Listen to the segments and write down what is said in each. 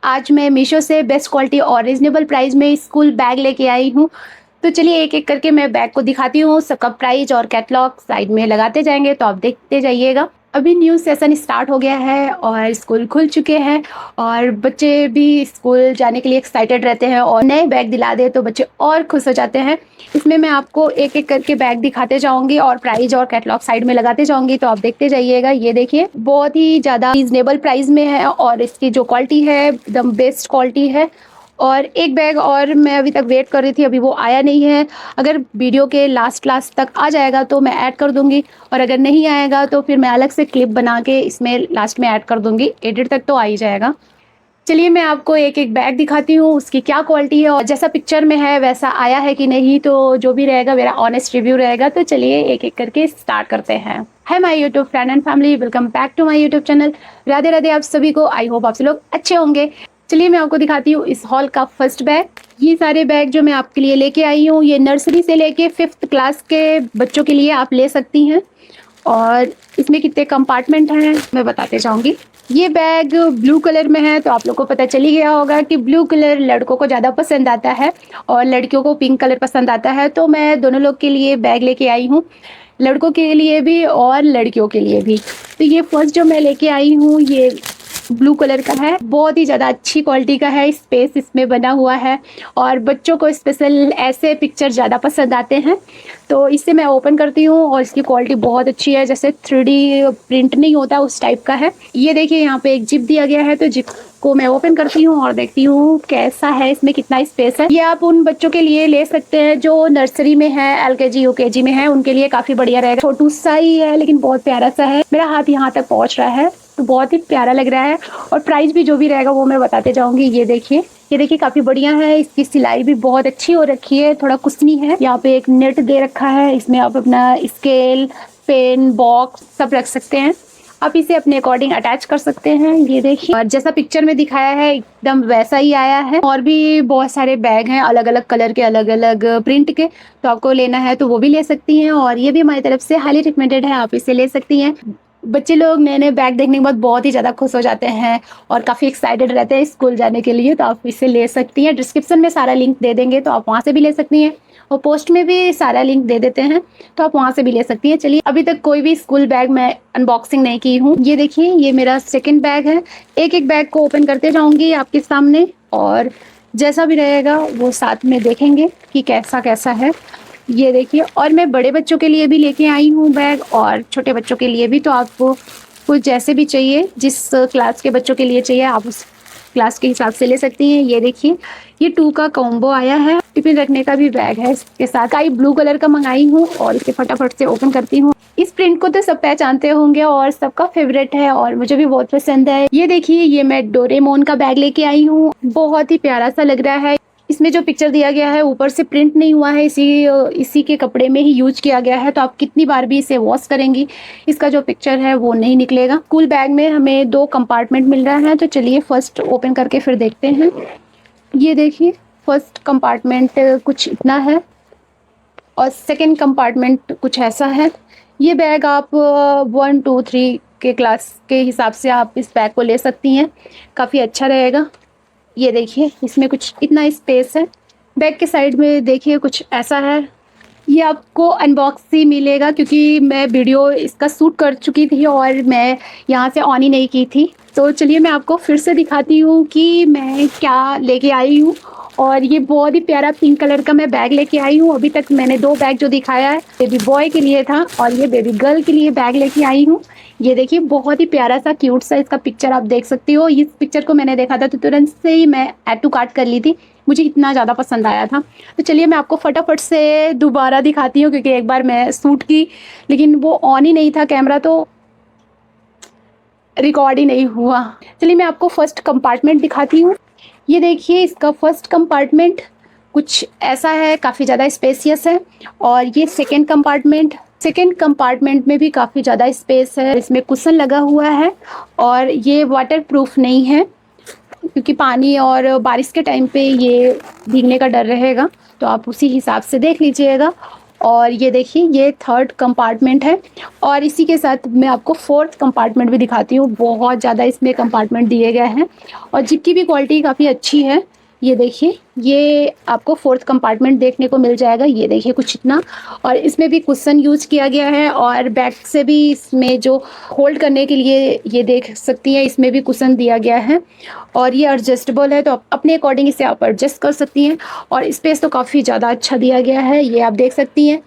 आज मैं मीशो से बेस्ट क्वालिटी और रीजनेबल प्राइस में स्कूल बैग लेके आई हूँ। तो चलिए एक एक करके मैं बैग को दिखाती हूँ, सबका प्राइस और कैटलॉग साइड में लगाते जाएंगे, तो आप देखते जाइएगा। अभी न्यू सेशन स्टार्ट हो गया है और स्कूल खुल चुके हैं और बच्चे भी स्कूल जाने के लिए एक्साइटेड रहते हैं, और नए बैग दिला दे तो बच्चे और खुश हो जाते हैं। इसमें मैं आपको एक एक करके बैग दिखाते जाऊंगी और प्राइस और कैटलॉग साइड में लगाते जाऊंगी, तो आप देखते जाइएगा। ये देखिए, बहुत ही ज़्यादा रीजनेबल प्राइस में है और इसकी जो क्वालिटी है एकदम बेस्ट क्वालिटी है। और एक बैग और मैं अभी तक वेट कर रही थी, अभी वो आया नहीं है। अगर वीडियो के लास्ट तक आ जाएगा तो मैं ऐड कर दूंगी, और अगर नहीं आएगा तो फिर मैं अलग से क्लिप बना के इसमें लास्ट में ऐड कर दूंगी। एडिट तक तो आ ही जाएगा। चलिए मैं आपको एक एक बैग दिखाती हूँ, उसकी क्या क्वालिटी है और जैसा पिक्चर में है वैसा आया है कि नहीं, तो जो भी रहेगा मेरा ऑनेस्ट रिव्यू रहेगा। तो चलिए एक एक करके स्टार्ट करते हैं। Hi my YouTube friend and family, welcome back to my YouTube channel. Radhe Radhe आप सभी को। आई होप आप सब लोग अच्छे होंगे। चलिए मैं आपको दिखाती हूँ इस हॉल का फर्स्ट बैग। ये सारे बैग जो मैं आपके लिए लेके आई हूँ, ये नर्सरी से लेके 5th क्लास के बच्चों के लिए आप ले सकती हैं। और इसमें कितने कंपार्टमेंट हैं मैं बताते जाऊंगी। ये बैग ब्लू कलर में है, तो आप लोग को पता चल ही गया होगा कि ब्लू कलर लड़कों को ज़्यादा पसंद आता है और लड़कियों को पिंक कलर पसंद आता है। तो मैं दोनों लोग के लिए बैग लेके आई हूँ, लड़कों के लिए भी और लड़कियों के लिए भी। तो ये फर्स्ट जो मैं लेके आई हूँ ये ब्लू कलर का है, बहुत ही ज़्यादा अच्छी क्वालिटी का है। स्पेस इसमें बना हुआ है और बच्चों को स्पेशल ऐसे पिक्चर ज़्यादा पसंद आते हैं। तो इसे मैं ओपन करती हूँ और इसकी क्वालिटी बहुत अच्छी है, जैसे 3D प्रिंट नहीं होता उस टाइप का है। ये देखिए यहाँ पे एक जिप दिया गया है, तो जिप को मैं ओपन करती हूँ और देखती हूँ कैसा है, इसमें कितना स्पेस है। ये आप उन बच्चों के लिए ले सकते हैं जो नर्सरी में है, LKG UKG में है, उनके लिए काफ़ी बढ़िया रहेगा। छोटू सा ही है लेकिन बहुत प्यारा सा है, मेरा हाथ यहाँ तक पहुँच रहा है, तो बहुत ही प्यारा लग रहा है। और प्राइस भी जो भी रहेगा वो मैं बताते जाऊंगी। ये देखिए काफी बढ़िया है, इसकी सिलाई भी बहुत अच्छी हो रखी है, थोड़ा कुशनी है। यहाँ पे एक नेट दे रखा है, इसमें आप अपना स्केल, पेन, बॉक्स सब रख सकते हैं। आप इसे अपने अकॉर्डिंग अटैच कर सकते हैं। ये देखिए, और जैसा पिक्चर में दिखाया है एकदम वैसा ही आया है। और भी बहुत सारे बैग हैं अलग अलग कलर के, अलग अलग प्रिंट के, तो आपको लेना है तो वो भी ले सकती हैं। और ये भी हमारी तरफ से हाईली रिकमेंडेड है, आप इसे ले सकती हैं। बच्चे लोग नए नए बैग देखने के बाद बहुत ही ज़्यादा खुश हो जाते हैं और काफ़ी एक्साइटेड रहते हैं स्कूल जाने के लिए, तो आप इसे ले सकती हैं। डिस्क्रिप्शन में सारा लिंक दे देंगे, तो आप वहाँ से भी ले सकती हैं, और पोस्ट में भी सारा लिंक दे देते हैं, तो आप वहाँ से भी ले सकती हैं। चलिए, अभी तक कोई भी स्कूल बैग मैं अनबॉक्सिंग नहीं की हूँ। ये देखिए, ये मेरा सेकेंड बैग है। एक एक बैग को ओपन करते जाऊँगी आपके सामने, और जैसा भी रहेगा वो साथ में देखेंगे कि कैसा कैसा है। ये देखिए, और मैं बड़े बच्चों के लिए भी लेके आई हूँ बैग और छोटे बच्चों के लिए भी, तो आपको कुछ जैसे भी चाहिए, जिस क्लास के बच्चों के लिए चाहिए आप उस क्लास के हिसाब से ले सकती हैं। ये देखिए, ये 2 का कॉम्बो आया है, टिफिन रखने का भी बैग है इसके साथ। स्काई ब्लू कलर का मंगाई हूँ और इसे फटाफट से ओपन करती हूँ। इस प्रिंट को तो सब पहचानते होंगे और सबका फेवरेट है और मुझे भी बहुत पसंद है। ये देखिए, ये मैं डोरेमोन का बैग लेके आई हूँ, बहुत ही प्यारा सा लग रहा है। इसमें जो पिक्चर दिया गया है ऊपर से प्रिंट नहीं हुआ है, इसी के कपड़े में ही यूज किया गया है, तो आप कितनी बार भी इसे वॉश करेंगी इसका जो पिक्चर है वो नहीं निकलेगा। स्कूल बैग में हमें 2 कंपार्टमेंट मिल रहा है, तो चलिए फर्स्ट ओपन करके फिर देखते हैं। ये देखिए, फर्स्ट कंपार्टमेंट कुछ इतना है और सेकेंड कंपार्टमेंट कुछ ऐसा है। ये बैग आप 1 2 3 के क्लास के हिसाब से आप इस बैग को ले सकती हैं, काफ़ी अच्छा रहेगा। ये देखिए, इसमें कुछ इतना स्पेस है। बैक के साइड में देखिए कुछ ऐसा है। ये आपको अनबॉक्स ही मिलेगा क्योंकि मैं वीडियो इसका शूट कर चुकी थी और मैं यहाँ से ऑन ही नहीं की थी। तो चलिए मैं आपको फिर से दिखाती हूँ कि मैं क्या लेके आई हूँ। और ये बहुत ही प्यारा पिंक कलर का मैं बैग लेके आई हूँ। अभी तक मैंने 2 बैग जो दिखाया है बेबी बॉय के लिए था और ये बेबी गर्ल के लिए बैग लेके आई हूँ। ये देखिए, बहुत ही प्यारा सा क्यूट सा इसका पिक्चर आप देख सकती हो। इस पिक्चर को मैंने देखा था तो तुरंत से ही मैं ऐड टू कार्ट कर ली थी, मुझे इतना ज़्यादा पसंद आया था। तो चलिए मैं आपको फटाफट से दोबारा दिखाती हूँ, क्योंकि एक बार मैं शूट की लेकिन वो ऑन ही नहीं था कैमरा, तो रिकॉर्ड ही नहीं हुआ। चलिए मैं आपको फर्स्ट कंपार्टमेंट दिखाती हूँ। ये देखिए, इसका फर्स्ट कंपार्टमेंट कुछ ऐसा है, काफ़ी ज़्यादा स्पेसियस है। और ये सेकेंड कंपार्टमेंट में भी काफ़ी ज़्यादा स्पेस है, इसमें कुशन लगा हुआ है और ये वाटर प्रूफ नहीं है क्योंकि पानी और बारिश के टाइम पे ये भीगने का डर रहेगा, तो आप उसी हिसाब से देख लीजिएगा। और ये देखिए ये थर्ड कंपार्टमेंट है और इसी के साथ मैं आपको फोर्थ कंपार्टमेंट भी दिखाती हूँ। बहुत ज़्यादा इसमें कंपार्टमेंट दिए गए हैं और जिप की भी क्वालिटी काफ़ी अच्छी है। ये देखिए ये आपको फोर्थ कंपार्टमेंट देखने को मिल जाएगा। ये देखिए कुछ इतना, और इसमें भी कुशन यूज किया गया है और बैक से भी इसमें जो होल्ड करने के लिए ये देख सकती हैं, इसमें भी कुशन दिया गया है और ये एडजस्टेबल है, तो आप अपने अकॉर्डिंग इसे आप एडजस्ट कर सकती हैं। और स्पेस तो काफ़ी ज़्यादा अच्छा दिया गया है, ये आप देख सकती हैं।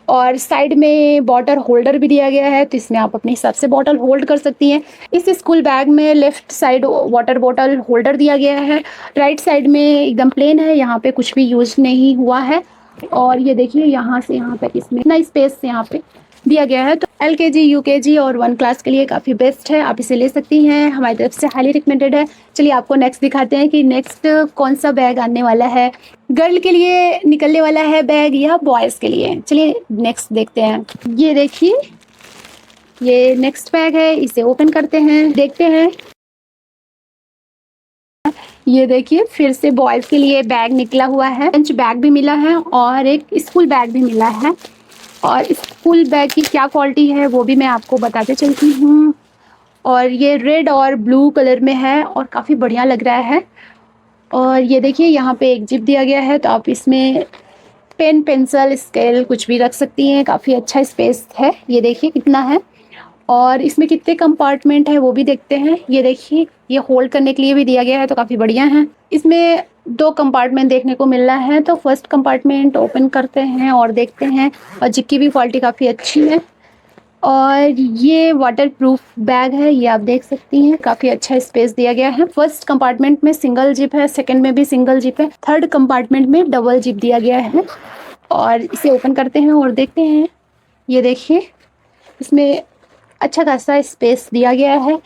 और साइड में बॉटल होल्डर भी दिया गया है, तो इसमें आप अपने हिसाब से बॉटल होल्ड कर सकती हैं। इस स्कूल बैग में left side water bottle holder दिया गया है, राइट साइड में एकदम प्लेन है, यहाँ पे कुछ भी यूज नहीं हुआ है। और ये देखिए यहाँ से यहाँ पे इसमें इतना स्पेस यहाँ पे दिया गया है, तो LKG UKG और 1 क्लास के लिए काफ़ी बेस्ट है, आप इसे ले सकती हैं, हमारी तरफ से हाईली रिकमेंडेड है। चलिए आपको नेक्स्ट दिखाते हैं कि नेक्स्ट कौन सा बैग आने वाला है, गर्ल के लिए निकलने वाला है बैग या बॉयज़ के लिए। चलिए नेक्स्ट देखते हैं। ये देखिए ये नेक्स्ट बैग है, इसे ओपन करते हैं, देखते हैं। ये देखिए फिर से बॉयज़ के लिए बैग निकला हुआ है, लंच बैग भी मिला है और एक स्कूल बैग भी मिला है। और स्कूल बैग की क्या क्वालिटी है वो भी मैं आपको बताते चलती हूँ। और ये रेड और ब्लू कलर में है और काफ़ी बढ़िया लग रहा है। और ये देखिए यहाँ पे एक जिप दिया गया है, तो आप इसमें पेन पेंसिल स्केल कुछ भी रख सकती हैं, काफ़ी अच्छा स्पेस है। ये देखिए कितना है और इसमें कितने कंपार्टमेंट है वो भी देखते हैं। ये देखिए ये होल्ड करने के लिए भी दिया गया है, तो काफ़ी बढ़िया है। इसमें 2 कंपार्टमेंट देखने को मिल रहा है, तो फर्स्ट कंपार्टमेंट ओपन करते हैं और देखते हैं। और जिप की भी क्वालिटी काफ़ी अच्छी है और ये वाटर प्रूफ बैग है, ये आप देख सकती हैं, काफ़ी अच्छा स्पेस दिया गया है। फर्स्ट कंपार्टमेंट में सिंगल जिप है, सेकंड में भी सिंगल जिप है, थर्ड कंपार्टमेंट में डबल जिप दिया गया है। और इसे ओपन करते हैं और देखते हैं। ये देखिए इसमें अच्छा खासा स्पेस दिया गया है,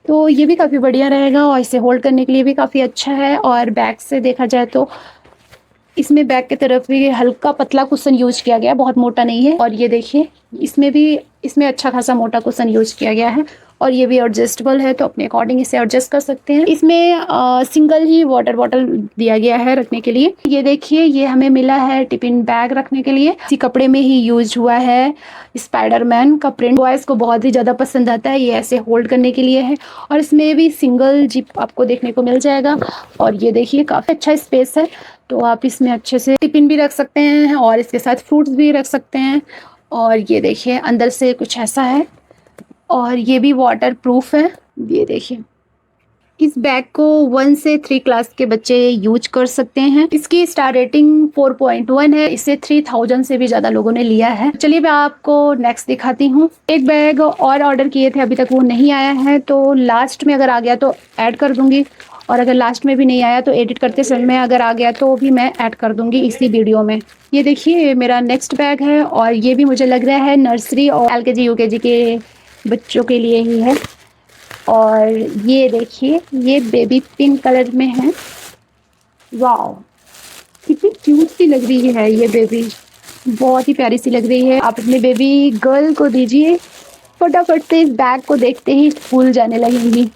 तो ये भी काफ़ी बढ़िया रहेगा और इसे होल्ड करने के लिए भी काफ़ी अच्छा है। और बैक से देखा जाए तो इसमें बैक की तरफ भी हल्का पतला कुशन यूज किया गया है, बहुत मोटा नहीं है। और ये देखिए इसमें अच्छा खासा मोटा कुशन यूज किया गया है और ये भी एडजस्टेबल है, तो अपने अकॉर्डिंग इसे एडजस्ट कर सकते हैं। इसमें सिंगल ही वाटर बॉटल दिया गया है रखने के लिए। ये देखिए ये हमें मिला है टिफिन बैग रखने के लिए, इसी कपड़े में ही यूज हुआ है। स्पाइडरमैन का प्रिंट बॉयज़ को बहुत ही ज़्यादा पसंद आता है, ये ऐसे होल्ड करने के लिए है। और इसमें भी सिंगल जिप आपको देखने को मिल जाएगा। और ये देखिए काफ़ी अच्छा स्पेस है, तो आप इसमें अच्छे से टिफिन भी रख सकते हैं और इसके साथ फ्रूट्स भी रख सकते हैं। और ये देखिए अंदर से कुछ ऐसा है और ये भी वाटर प्रूफ है। ये देखिए इस बैग को 1 से 3 क्लास के बच्चे यूज कर सकते हैं। इसकी स्टार रेटिंग 4.1 है, इसे 3000 से भी ज़्यादा लोगों ने लिया है। चलिए मैं आपको नेक्स्ट दिखाती हूँ। एक बैग और ऑर्डर किए थे, अभी तक वो नहीं आया है, तो लास्ट में अगर आ गया तो ऐड कर दूँगी और अगर लास्ट में भी नहीं आया तो एडिट करते समय अगर आ गया तो भी मैं ऐड कर दूँगी इसी वीडियो में। ये देखिए मेरा नेक्स्ट बैग है और ये भी मुझे लग रहा है नर्सरी और LKG UKG के बच्चों के लिए ही है। और ये देखिए ये बेबी पिंक कलर में है। वाओ कितनी क्यूट सी लग रही है ये बेबी, बहुत ही प्यारी सी लग रही है। आप अपने बेबी गर्ल को दीजिए, फटाफट से इस बैग को देखते ही स्कूल जाने लगेंगी।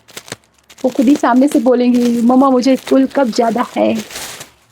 वो खुद ही सामने से बोलेंगी मम्मा मुझे स्कूल कब जाना है।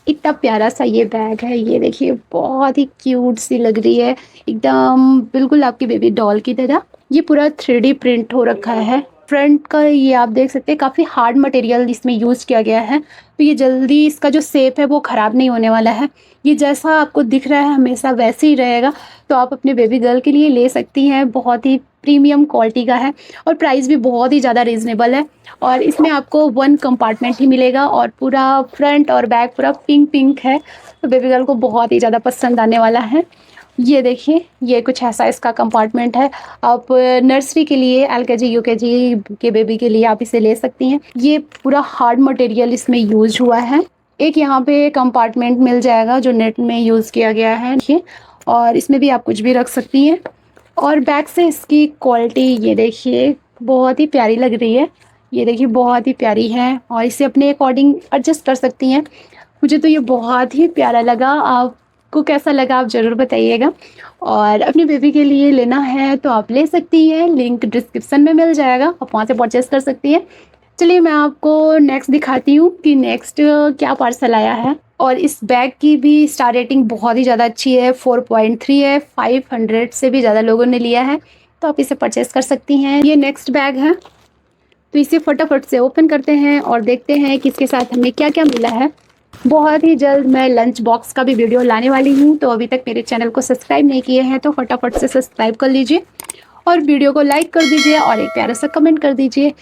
इतना प्यारा सा ये बैग है, ये देखिए बहुत ही क्यूट सी लग रही है, एकदम बिल्कुल आपकी बेबी डॉल की तरह। ये पूरा 3D प्रिंट हो रखा है। फ्रंट का ये आप देख सकते हैं, काफ़ी हार्ड मटेरियल इसमें यूज़ किया गया है, तो ये जल्दी इसका जो शेप है वो ख़राब नहीं होने वाला है। ये जैसा आपको दिख रहा है हमेशा वैसे ही रहेगा, तो आप अपने बेबी गर्ल के लिए ले सकती हैं। बहुत ही प्रीमियम क्वालिटी का है और प्राइस भी बहुत ही ज़्यादा रीज़नेबल है। और इसमें आपको 1 कंपार्टमेंट ही मिलेगा और पूरा फ्रंट और बैक पूरा पिंक पिंक है, तो बेबी गर्ल को बहुत ही ज़्यादा पसंद आने वाला है। ये देखिए ये कुछ ऐसा इसका कंपार्टमेंट है। आप नर्सरी के लिए LKG UKG के बेबी के लिए आप इसे ले सकती हैं। ये पूरा हार्ड मटेरियल इसमें यूज हुआ है। एक यहाँ पे कंपार्टमेंट मिल जाएगा जो नेट में यूज़ किया गया है देखिए, और इसमें भी आप कुछ भी रख सकती हैं। और बैक से इसकी क्वालिटी ये देखिए बहुत ही प्यारी लग रही है। ये देखिए बहुत ही प्यारी है और इसे अपने अकॉर्डिंग एडजस्ट कर सकती हैं। मुझे तो ये बहुत ही प्यारा लगा, आपको कैसा लगा आप ज़रूर बताइएगा। और अपनी बेबी के लिए लेना है तो आप ले सकती हैं, लिंक डिस्क्रिप्शन में मिल जाएगा, आप वहाँ से परचेस कर सकती हैं। चलिए मैं आपको नेक्स्ट दिखाती हूँ कि नेक्स्ट क्या पार्सल आया है। और इस बैग की भी स्टार रेटिंग बहुत ही ज़्यादा अच्छी है, 4.3 है, 500 से भी ज़्यादा लोगों ने लिया है, तो आप इसे परचेज़ कर सकती हैं। ये नेक्स्ट बैग है, तो इसे फटाफट से ओपन करते हैं और देखते हैं कि इसके साथ हमें क्या-क्या मिला है। बहुत ही जल्द मैं लंच बॉक्स का भी वीडियो लाने वाली हूँ, तो अभी तक मेरे चैनल को सब्सक्राइब नहीं किए हैं तो फटाफट से सब्सक्राइब कर लीजिए और वीडियो को लाइक कर दीजिए और एक प्यारा सा कमेंट कर दीजिए।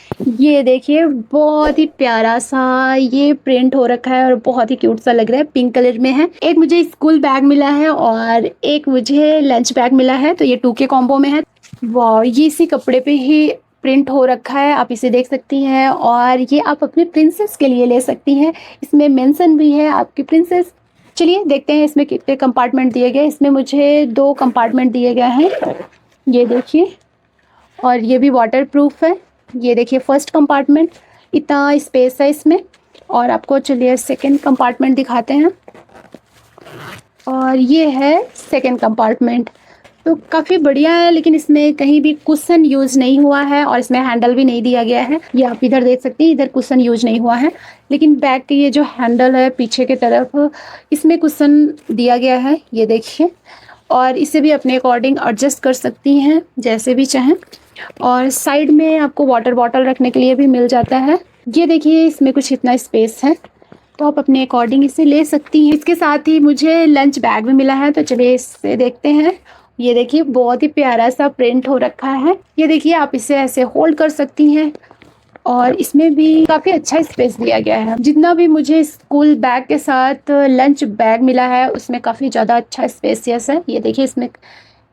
ये देखिए बहुत ही प्यारा सा ये प्रिंट हो रखा है और बहुत ही क्यूट सा लग रहा है, पिंक कलर में है। एक मुझे स्कूल बैग मिला है और एक मुझे लंच बैग मिला है, तो ये 2 के कॉम्बो में है। वाह, ये इसी कपड़े पे ही प्रिंट हो रखा है, आप इसे देख सकती हैं और ये आप अपने प्रिंसेस के लिए ले सकती हैं। इसमें मेंशन भी है आपकी प्रिंसेस। चलिए देखते हैं इसमें कितने कंपार्टमेंट दिए गए। इसमें मुझे 2 कंपार्टमेंट दिए गए हैं, ये देखिए, और ये भी वाटरप्रूफ है। ये देखिए फर्स्ट कंपार्टमेंट, इतना स्पेस है इसमें। और आपको चलिए सेकंड कंपार्टमेंट दिखाते हैं, और ये है सेकंड कंपार्टमेंट। तो काफ़ी बढ़िया है, लेकिन इसमें कहीं भी कुशन यूज़ नहीं हुआ है और इसमें हैंडल भी नहीं दिया गया है। ये आप इधर देख सकती हैं, इधर कुशन यूज नहीं हुआ है, लेकिन बैग के ये जो हैंडल है पीछे की तरफ, इसमें कुशन दिया गया है, ये देखिए। और इसे भी अपने अकॉर्डिंग एडजस्ट कर सकती हैं जैसे भी चाहें। और साइड में आपको वाटर बॉटल रखने के लिए भी मिल जाता है। ये देखिए इसमें कुछ इतना स्पेस है, तो आप अपने अकॉर्डिंग इसे ले सकती हैं। इसके साथ ही मुझे लंच बैग भी मिला है, तो चलिए इसे देखते हैं। ये देखिए बहुत ही प्यारा सा प्रिंट हो रखा है। ये देखिए आप इसे ऐसे होल्ड कर सकती हैं और इसमें भी काफ़ी अच्छा स्पेस दिया गया है। जितना भी मुझे स्कूल बैग के साथ लंच बैग मिला है उसमें काफ़ी ज़्यादा अच्छा स्पेसियस है। ये देखिए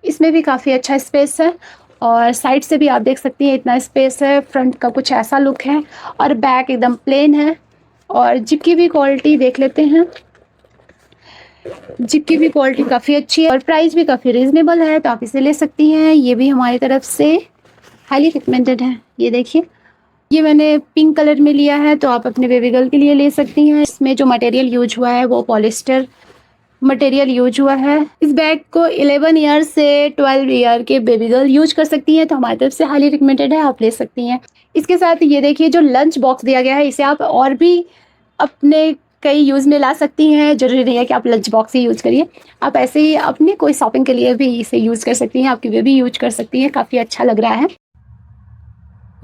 इसमें भी काफ़ी अच्छा स्पेस है और साइड से भी आप देख सकती हैं इतना स्पेस है। फ्रंट का कुछ ऐसा लुक है और बैक एकदम प्लेन है। और जिप की भी क्वालिटी देख लेते हैं। जिप की भी क्वालिटी काफ़ी अच्छी है और प्राइस भी काफ़ी रीज़नेबल है, तो आप इसे ले सकती हैं। ये भी हमारी तरफ से हाईली रिकमेंडेड है। ये देखिए, ये मैंने पिंक कलर में लिया है, तो आप अपने बेबी गर्ल के लिए ले सकती हैं। इसमें जो मटेरियल यूज हुआ है वो पॉलिस्टर मटेरियल यूज हुआ है। इस बैग को 11 ईयर से 12 ईयर के बेबी गर्ल यूज कर सकती हैं, तो हमारी तरफ से हाईली रिकमेंडेड है, आप ले सकती हैं। इसके साथ ये देखिए जो लंच बॉक्स दिया गया है, इसे आप और भी अपने कई यूज़ में ला सकती हैं। ज़रूरी नहीं है कि आप लंच बॉक्स ही यूज़ करिए, आप ऐसे ही अपनी कोई शॉपिंग के लिए भी इसे यूज़ कर सकती हैं, आपकी बेबी यूज कर सकती हैं। काफ़ी अच्छा लग रहा है।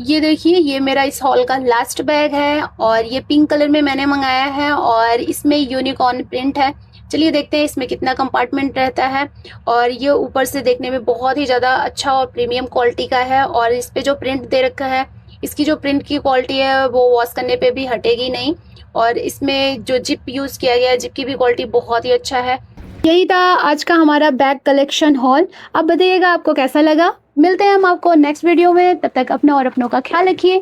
ये देखिए, ये मेरा इस हॉल का लास्ट बैग है और ये पिंक कलर में मैंने मंगाया है और इसमें यूनिकॉर्न प्रिंट है। चलिए देखते हैं इसमें कितना कंपार्टमेंट रहता है। और ये ऊपर से देखने में बहुत ही ज़्यादा अच्छा और प्रीमियम क्वालिटी का है और इस पे जो प्रिंट दे रखा है, इसकी जो प्रिंट की क्वालिटी है वो वॉश करने पे भी हटेगी नहीं। और इसमें जो जिप यूज़ किया गया है, जिप की भी क्वालिटी बहुत ही अच्छा है। यही था आज का हमारा बैग कलेक्शन हॉल। आप बताइएगा आपको कैसा लगा। मिलते हैं हम आपको नेक्स्ट वीडियो में। तब तक अपना और अपनों का ख्याल रखिए,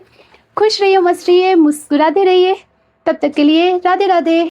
खुश रहिए, मस्त रहिए, मुस्कुराते रहिए। तब तक के लिए राधे राधे।